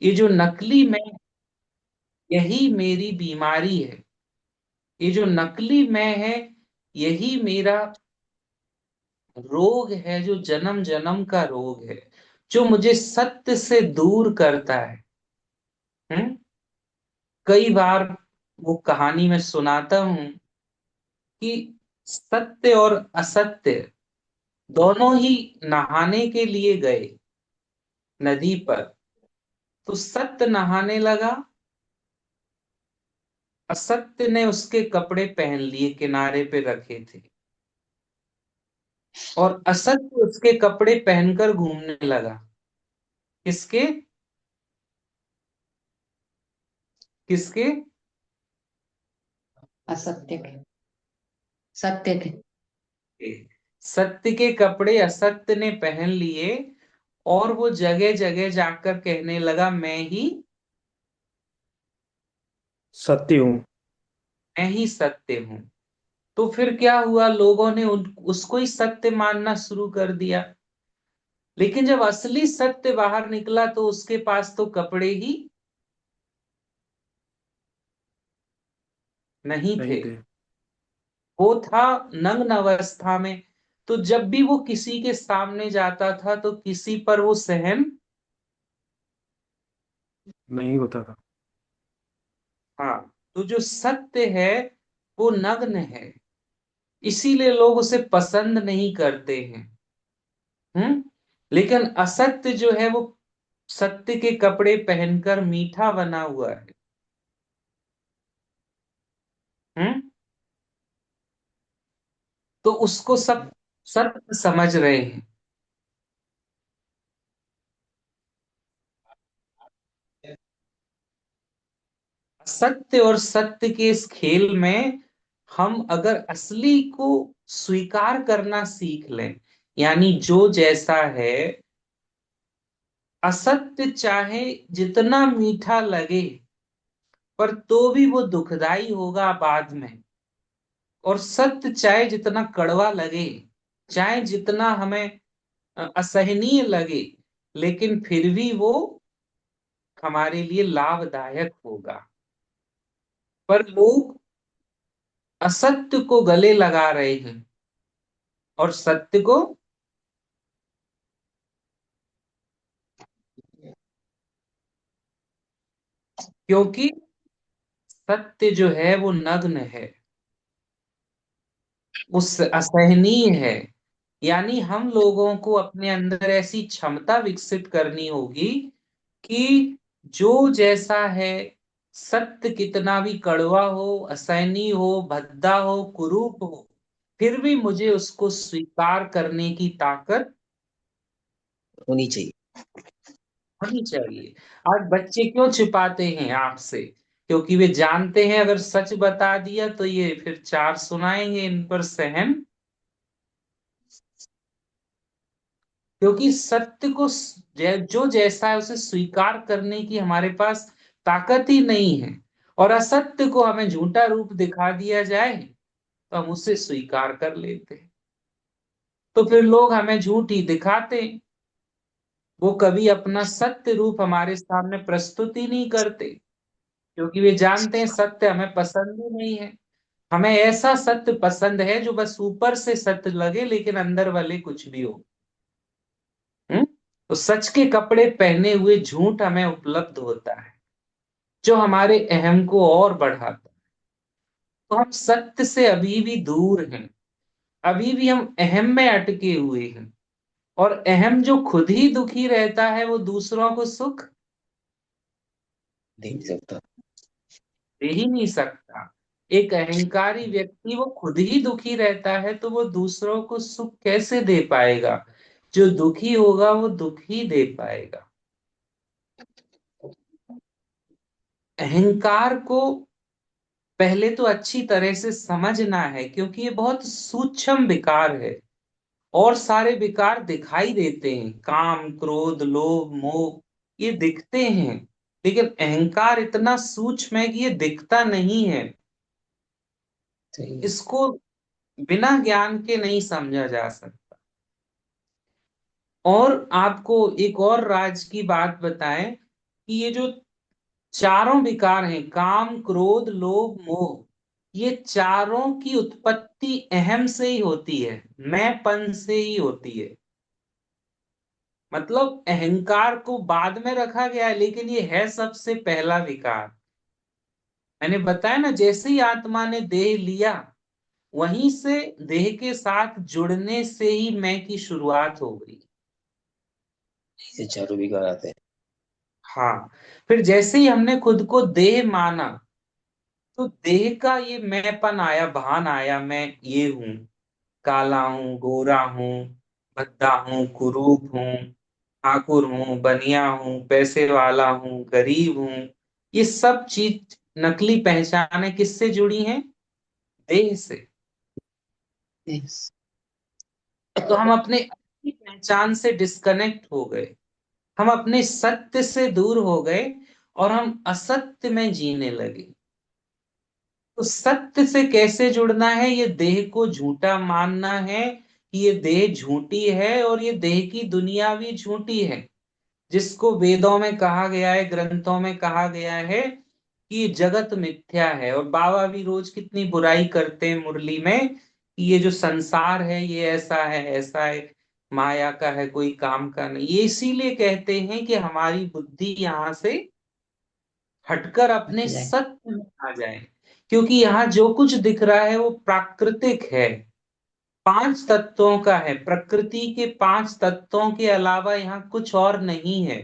ये जो नकली मैं, यही मेरी बीमारी है। ये जो नकली मैं है, यही मेरा रोग है, जो जन्म जन्म का रोग है, जो मुझे सत्य से दूर करता है। हम्म। कई बार वो कहानी में सुनाता हूं कि सत्य और असत्य दोनों ही नहाने के लिए गए नदी पर। तो सत्य नहाने लगा, असत्य ने उसके कपड़े पहन लिए, किनारे पे रखे थे, और असत्य उसके कपड़े पहनकर घूमने लगा। किसके? किसके? असत्य के। सत्य के। सत्य के कपड़े असत्य ने पहन लिए, और वो जगह जगह जाकर कहने लगा, सत्य हूँ। मैं ही सत्य हूं। तो फिर क्या हुआ, लोगों ने उसको ही सत्य मानना शुरू कर दिया। लेकिन जब असली सत्य बाहर निकला तो उसके पास तो कपड़े ही नहीं नहीं थे। थे। वो था नग्न अवस्था में। तो जब भी वो किसी के सामने जाता था तो किसी पर वो सहन, नहीं होता था। हाँ, तो जो सत्य है वो नग्न है, इसीलिए लोग उसे पसंद नहीं करते हैं। हम्म। लेकिन असत्य जो है वो सत्य के कपड़े पहनकर मीठा बना हुआ है। हम्म। तो उसको सब सत्य समझ रहे हैं। सत्य और सत्य के इस खेल में हम अगर असली को स्वीकार करना सीख लें, यानी जो जैसा है, असत्य चाहे जितना मीठा लगे पर तो भी वो दुखदाई होगा बाद में, और सत्य चाहे जितना कड़वा लगे, चाहे जितना हमें असहनीय लगे, लेकिन फिर भी वो हमारे लिए लाभदायक होगा। पर लोग असत्य को गले लगा रहे हैं और सत्य को, क्योंकि सत्य जो है वो नग्न है, उस असहनीय है। यानी हम लोगों को अपने अंदर ऐसी क्षमता विकसित करनी होगी कि जो जैसा है, सत्य कितना भी कड़वा हो, असहनीय हो, भद्दा हो, कुरूप हो, फिर भी मुझे उसको स्वीकार करने की ताकत होनी चाहिए। होनी चाहिए। आज बच्चे क्यों छिपाते हैं आपसे? क्योंकि वे जानते हैं अगर सच बता दिया तो ये फिर चार सुनाएंगे, इन पर सहन। क्योंकि सत्य को जो जैसा है उसे स्वीकार करने की हमारे पास ताकत ही नहीं है। और असत्य को हमें झूठा रूप दिखा दिया जाए तो हम उसे स्वीकार कर लेते हैं। तो फिर लोग हमें झूठ ही दिखाते हैं, वो कभी अपना सत्य रूप हमारे सामने प्रस्तुत ही नहीं करते, क्योंकि वे जानते हैं सत्य हमें पसंद ही नहीं है। हमें ऐसा सत्य पसंद है जो बस ऊपर से सत्य लगे लेकिन अंदर वाले कुछ भी हो। हम्म। तो सच के कपड़े पहने हुए झूठ हमें उपलब्ध होता है, जो हमारे अहम को और बढ़ाता है। तो हम सत्य से अभी भी दूर हैं, अभी भी हम अहम में अटके हुए हैं। और अहम जो खुद ही दुखी रहता है वो दूसरों को सुख दे नहीं सकता। दे ही नहीं सकता। एक अहंकारी व्यक्ति वो खुद ही दुखी रहता है तो वो दूसरों को सुख कैसे दे पाएगा? जो दुखी होगा वो दुख ही दे पाएगा। अहंकार को पहले तो अच्छी तरह से समझना है, क्योंकि ये बहुत सूक्ष्म विकार है। और सारे विकार दिखाई देते हैं, काम, क्रोध, लोभ, मोह, ये दिखते हैं। लेकिन अहंकार इतना सूक्ष्म है कि ये दिखता नहीं है। सही है। इसको बिना ज्ञान के नहीं समझा जा सकता। और आपको एक और राज की बात बताएं, कि ये जो चारों विकार हैं, काम क्रोध लोभ मोह, ये चारों की उत्पत्ति अहम से ही होती है, मैंपन से ही होती है। मतलब अहंकार को बाद में रखा गया है, लेकिन ये है सबसे पहला विकार। मैंने बताया ना, जैसे ही आत्मा ने देह लिया, वहीं से देह के साथ जुड़ने से ही मैं की शुरुआत हो गई। इसे चारों विकार आते हैं। हाँ, फिर जैसे ही हमने खुद को देह माना, तो देह का ये मैंपन आया, भान आया, मैं ये हूं, काला हूं, गोरा हूं, भद्दा हूं, कुरूप हूं, ठाकुर हूं, बनिया हूं, पैसे वाला हूं, गरीब हूं। ये सब चीज नकली पहचाने किससे जुड़ी हैं? देह से। यस। तो हम अपने अपनी पहचान से डिस्कनेक्ट हो गए, हम अपने सत्य से दूर हो गए, और हम असत्य में जीने लगे। तो सत्य से कैसे जुड़ना है? ये देह को झूठा मानना है कि ये देह झूठी है, और ये देह की दुनिया भी झूठी है, जिसको वेदों में कहा गया है, ग्रंथों में कहा गया है कि ये जगत मिथ्या है। और बाबा भी रोज कितनी बुराई करते हैं मुरली में कि ये जो संसार है ये ऐसा है, ऐसा है, माया का है, कोई काम का नहीं। ये इसीलिए कहते हैं कि हमारी बुद्धि यहाँ से हटकर अपने हट जाए। सत्य में आ जाए, क्योंकि यहाँ जो कुछ दिख रहा है वो प्राकृतिक है, पांच तत्वों का है। प्रकृति के पांच तत्वों के अलावा यहाँ कुछ और नहीं है।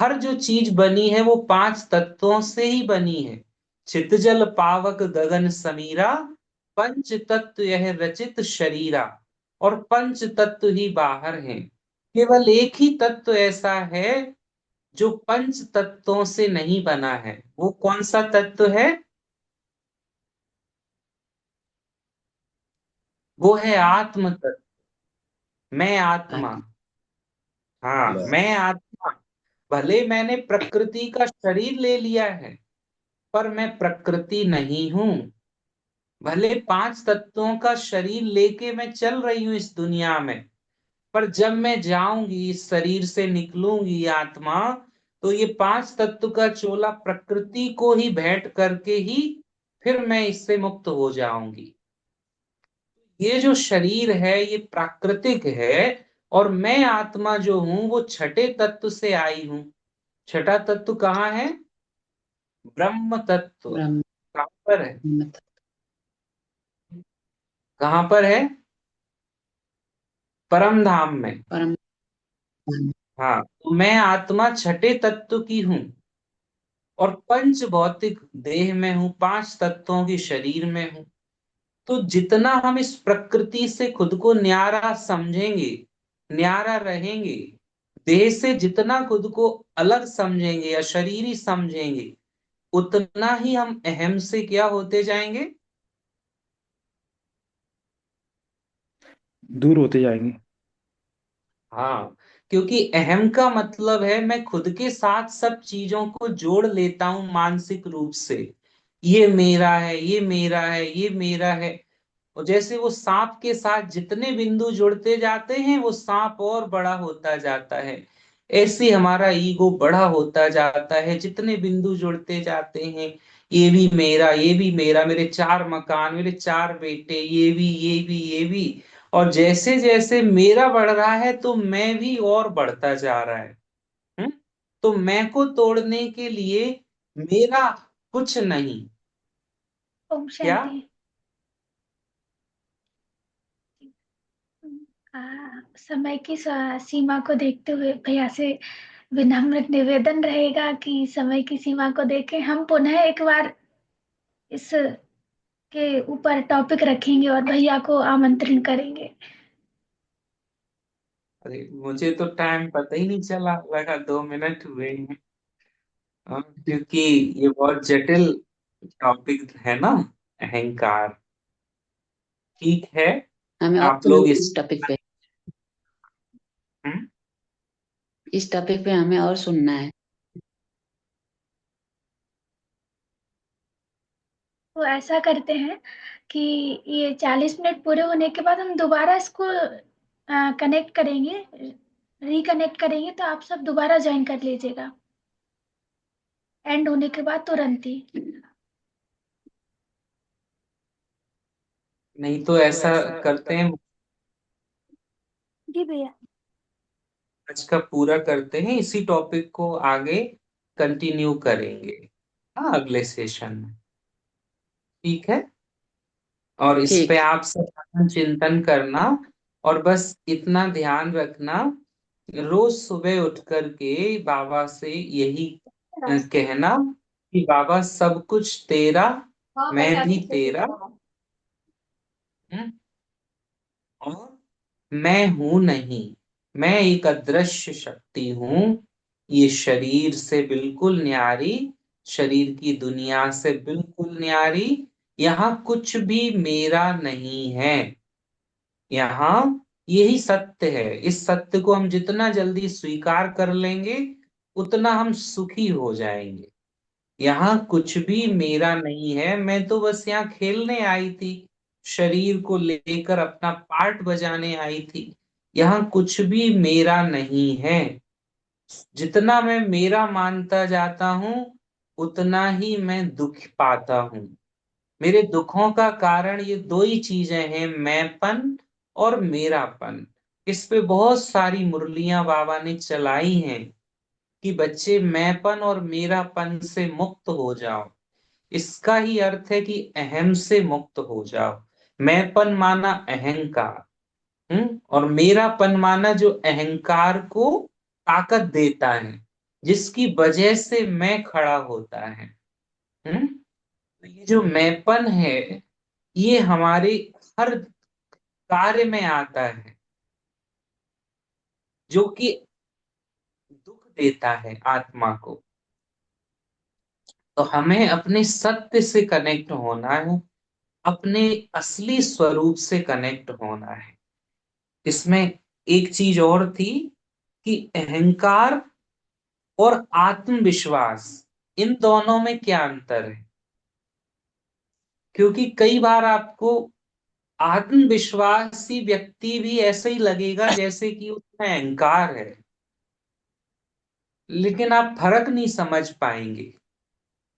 हर जो चीज बनी है वो पांच तत्वों से ही बनी है। चित जल पावक गगन समीरा, पंच तत्व यह रचित शरीरा। और पंच तत्व ही बाहर हैं। केवल एक ही तत्व ऐसा है जो पंच तत्वों से नहीं बना है। वो कौन सा तत्व है? वो है आत्म तत्व। मैं आत्मा। आत्मा। हाँ, मैं आत्मा। भले मैंने प्रकृति का शरीर ले लिया है, पर मैं प्रकृति नहीं हूं। भले पांच तत्वों का शरीर लेके मैं चल रही हूं इस दुनिया में, पर जब मैं जाऊंगी, इस शरीर से निकलूंगी आत्मा, तो ये पांच तत्व का चोला प्रकृति को ही भेंट करके ही फिर मैं इससे मुक्त हो जाऊंगी। ये जो शरीर है ये प्राकृतिक है, और मैं आत्मा जो हूं वो छठे तत्व से आई हूं। छठा तत्व कहाँ है? ब्रह्म तत्व। ब्रह्म। कहाँ पर है? मतलब कहाँ पर है? परम धाम में। परम। हाँ, तो मैं आत्मा छठे तत्व की हूँ, और पंच भौतिक देह में हूँ, पांच तत्वों की शरीर में हूँ। तो जितना हम इस प्रकृति से खुद को न्यारा समझेंगे, न्यारा रहेंगे, देह से जितना खुद को अलग समझेंगे या शरीरी समझेंगे, उतना ही हम अहम से क्या होते जाएंगे? दूर होते जाएंगे। हाँ, क्योंकि अहम का मतलब है मैं खुद के साथ सब चीजों को जोड़ लेता हूं मानसिक रूप से। ये मेरा है, ये मेरा है, ये मेरा है। और जैसे वो सांप के साथ जितने बिंदु जुड़ते जाते हैं, वो सांप और बड़ा होता जाता है। ऐसे ही हमारा ईगो बड़ा होता जाता है, जितने बिंदु जुड़ते जाते हैं। ये भी मेरा, ये भी मेरा, मेरे चार मकान, मेरे चार बेटे, ये भी, ये भी, ये भी। और जैसे जैसे मेरा बढ़ रहा है, तो मैं भी और बढ़ता जा रहा है। हम्म? तो मैं को तोड़ने के लिए मेरा कुछ नहीं। ओम क्या? शांति। समय की सीमा को देखते हुए भैया से विनम्र निवेदन रहेगा कि समय की सीमा को देखें, हम पुनः एक बार इस के ऊपर टॉपिक रखेंगे और भैया को आमंत्रण करेंगे। अरे, मुझे तो टाइम पता ही नहीं चला, लगा 2 मिनट हुए हैं। क्योंकि ये बहुत जटिल टॉपिक है ना, अहंकार। ठीक है, हमें और आप सुनना लोग है इस। इस टॉपिक पे। हम्म? इस टॉपिक पे हमें और सुनना है। तो ऐसा करते हैं कि ये 40 मिनट पूरे होने के बाद हम दोबारा इसको कनेक्ट करेंगे, रिकनेक्ट करेंगे, तो आप सब दोबारा ज्वाइन कर लीजिएगा। एंड होने के बाद तुरंत ही। नहीं तो ऐसा करते हैं, जी भैया। आज का पूरा करते हैं, इसी टॉपिक को आगे कंटिन्यू करेंगे, हाँ, अगले सेशन में। ठीक है। और इस पे ठीक। आप सब चिंतन करना, और बस इतना ध्यान रखना, रोज सुबह उठ करके बाबा से यही कहना कि बाबा सब कुछ तेरा, मैं भी तेरा, हूँ, और मैं हूं नहीं, मैं एक अदृश्य शक्ति हूं, ये शरीर से बिल्कुल न्यारी, शरीर की दुनिया से बिल्कुल न्यारी, यहाँ कुछ भी मेरा नहीं है। यहाँ यही सत्य है, इस सत्य को हम जितना जल्दी स्वीकार कर लेंगे उतना हम सुखी हो जाएंगे। यहाँ कुछ भी मेरा नहीं है, मैं तो बस यहाँ खेलने आई थी, शरीर को लेकर अपना पार्ट बजाने आई थी। यहाँ कुछ भी मेरा नहीं है। जितना मैं मेरा मानता जाता हूँ उतना ही मैं दुख पाता हूँ। मेरे दुखों का कारण ये दो ही चीजें हैं, मैंपन और मेरापन। इस पे बहुत सारी मुरलियां बाबा ने चलाई हैं कि बच्चे मैंपन और मेरापन से मुक्त हो जाओ। इसका ही अर्थ है कि अहम से मुक्त हो जाओ। मैंपन माना अहंकार, और मेरापन माना जो अहंकार को ताकत देता है, जिसकी वजह से मैं खड़ा होता है। तो ये जो मैंपन है, ये हमारे हर कार्य में आता है, जो कि दुख देता है आत्मा को। तो हमें अपने सत्य से कनेक्ट होना है, अपने असली स्वरूप से कनेक्ट होना है। इसमें एक चीज और थी कि अहंकार और आत्मविश्वास, इन दोनों में क्या अंतर है। क्योंकि कई बार आपको आत्मविश्वासी व्यक्ति भी ऐसे ही लगेगा जैसे कि उसमें अहंकार है, लेकिन आप फर्क नहीं समझ पाएंगे।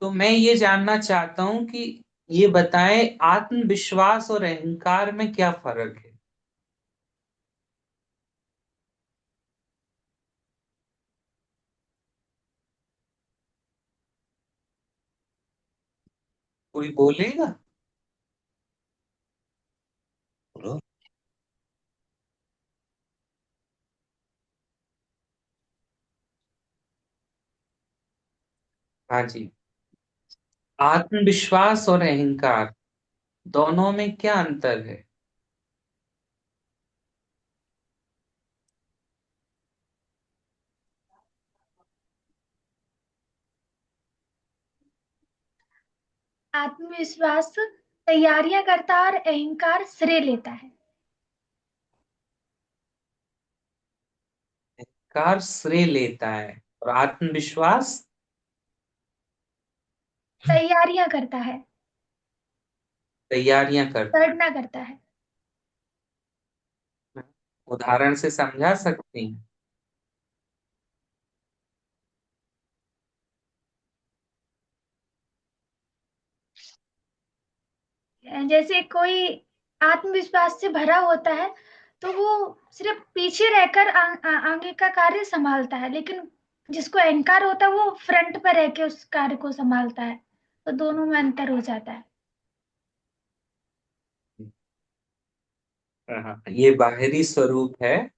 तो मैं ये जानना चाहता हूं कि ये बताएं, आत्मविश्वास और अहंकार में क्या फर्क है। कोई बोलेगा। बोलो। हाँ जी। आत्मविश्वास और अहंकार दोनों में क्या अंतर है। आत्मविश्वास तैयारियां करता है और अहंकार श्रेय लेता है। अहंकार श्रेय लेता है और आत्मविश्वास तैयारियां करता है, तैयारियां करता साधना करता है। है। उदाहरण से समझा सकते हैं। जैसे कोई आत्मविश्वास से भरा होता है तो वो सिर्फ पीछे रहकर आगे का कार्य संभालता है, लेकिन जिसको अहंकार होता है वो फ्रंट पर रह के उस कार्य को संभालता है। तो दोनों में अंतर हो जाता है। हाँ, ये बाहरी स्वरूप है।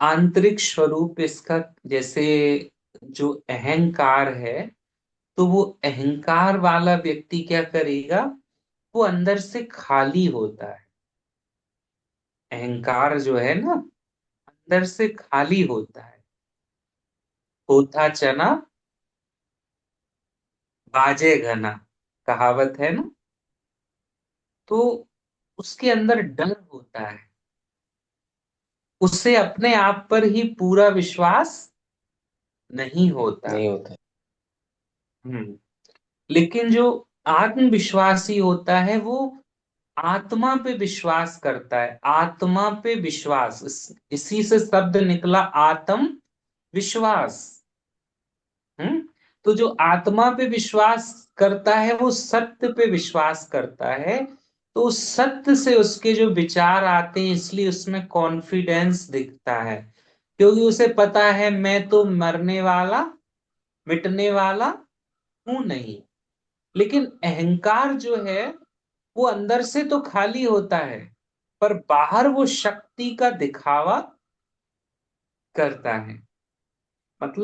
आंतरिक स्वरूप इसका, जैसे जो अहंकार है, तो वो अहंकार वाला व्यक्ति क्या करेगा, वो अंदर से खाली होता है। अहंकार जो है ना, अंदर से खाली होता है। होता चना बाजे घना, कहावत है ना। तो उसके अंदर डर होता है, उससे अपने आप पर ही पूरा विश्वास नहीं होता। नहीं होता है। हम्म। लेकिन जो आत्मविश्वासी होता है वो आत्मा पे विश्वास करता है। आत्मा पे विश्वास, इसी से शब्द निकला आत्म विश्वास। हम्म। तो जो आत्मा पे विश्वास करता है वो सत्य पे विश्वास करता है, तो उस सत्य से उसके जो विचार आते हैं, इसलिए उसमें कॉन्फिडेंस दिखता है, क्योंकि उसे पता है मैं तो मरने वाला, मिटने वाला हूं नहीं। लेकिन अहंकार जो है वो अंदर से तो खाली होता है, पर बाहर वो शक्ति का दिखावा करता है।